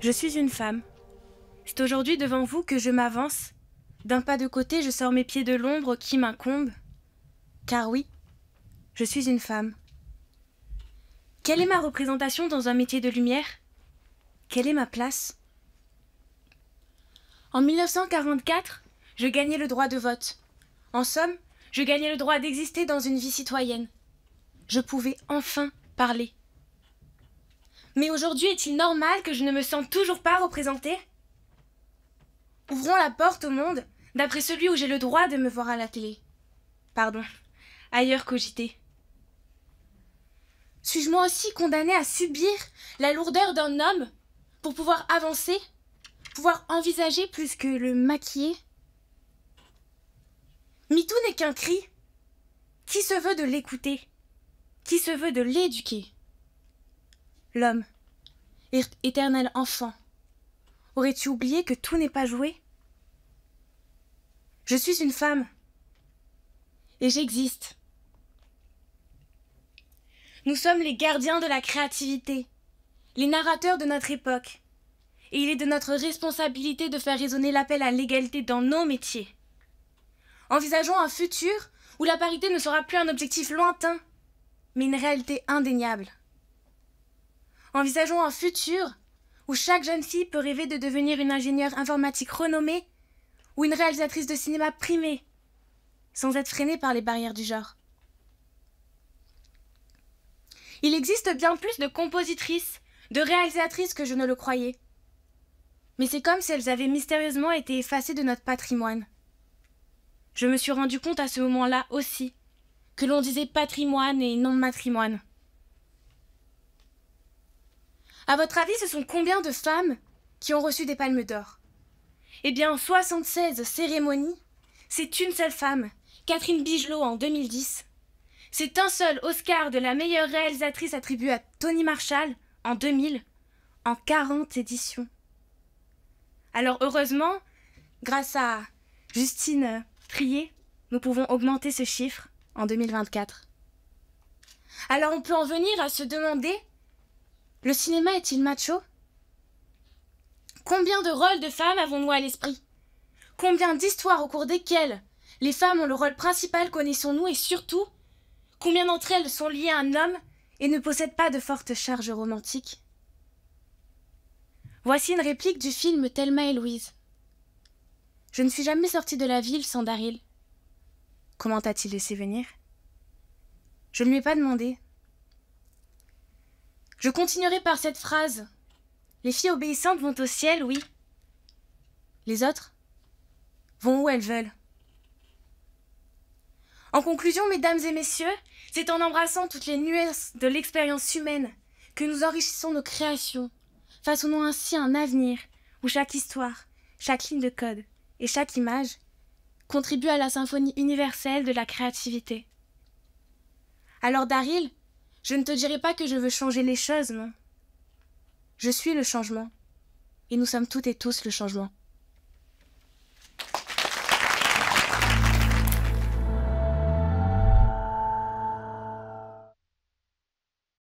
Je suis une femme. C'est aujourd'hui devant vous que je m'avance. D'un pas de côté, je sors mes pieds de l'ombre qui m'incombe. Car oui, je suis une femme. Quelle est ma représentation dans un métier de lumière? Quelle est ma place? En 1944, je gagnais le droit de vote. En somme, je gagnais le droit d'exister dans une vie citoyenne. Je pouvais enfin parler. Mais aujourd'hui, est-il normal que je ne me sente toujours pas représentée? Ouvrons la porte au monde, d'après celui où j'ai le droit de me voir à la télé. Pardon, ailleurs cogiter. Suis-je moi aussi condamnée à subir la lourdeur d'un homme pour pouvoir avancer, pouvoir envisager plus que le maquiller? MeToo n'est qu'un cri. Qui se veut de l'écouter? Qui se veut de l'éduquer? L'homme, éternel enfant, aurais-tu oublié que tout n'est pas joué? Je suis une femme, et j'existe. Nous sommes les gardiens de la créativité, les narrateurs de notre époque, et il est de notre responsabilité de faire résonner l'appel à l'égalité dans nos métiers. Envisageons un futur où la parité ne sera plus un objectif lointain, mais une réalité indéniable. Envisageons un futur où chaque jeune fille peut rêver de devenir une ingénieure informatique renommée ou une réalisatrice de cinéma primée, sans être freinée par les barrières du genre. Il existe bien plus de compositrices, de réalisatrices que je ne le croyais. Mais c'est comme si elles avaient mystérieusement été effacées de notre patrimoine. Je me suis rendu compte à ce moment-là aussi que l'on disait patrimoine et non matrimoine. À votre avis, ce sont combien de femmes qui ont reçu des palmes d'or? Eh bien, 76 cérémonies, c'est une seule femme, Catherine Bigelow en 2010. C'est un seul Oscar de la meilleure réalisatrice attribué à Toni Marshall en 2000, en 40 éditions. Alors heureusement, grâce à Justine Triet, nous pouvons augmenter ce chiffre en 2024. Alors on peut en venir à se demander, le cinéma est-il macho? Combien de rôles de femmes avons-nous à l'esprit? Combien d'histoires au cours desquelles les femmes ont le rôle principal connaissons-nous et surtout, combien d'entre elles sont liées à un homme et ne possèdent pas de forte charge romantique? Voici une réplique du film Thelma et Louise. Je ne suis jamais sortie de la ville sans Daryl. Comment t'a-t-il laissé venir? Je ne lui ai pas demandé. Je continuerai par cette phrase. Les filles obéissantes vont au ciel, oui. Les autres vont où elles veulent. En conclusion, mesdames et messieurs, c'est en embrassant toutes les nuances de l'expérience humaine que nous enrichissons nos créations. Façonnons ainsi un avenir où chaque histoire, chaque ligne de code et chaque image contribue à la symphonie universelle de la créativité. Alors Daryl, je ne te dirai pas que je veux changer les choses, non. Je suis le changement, et nous sommes toutes et tous le changement.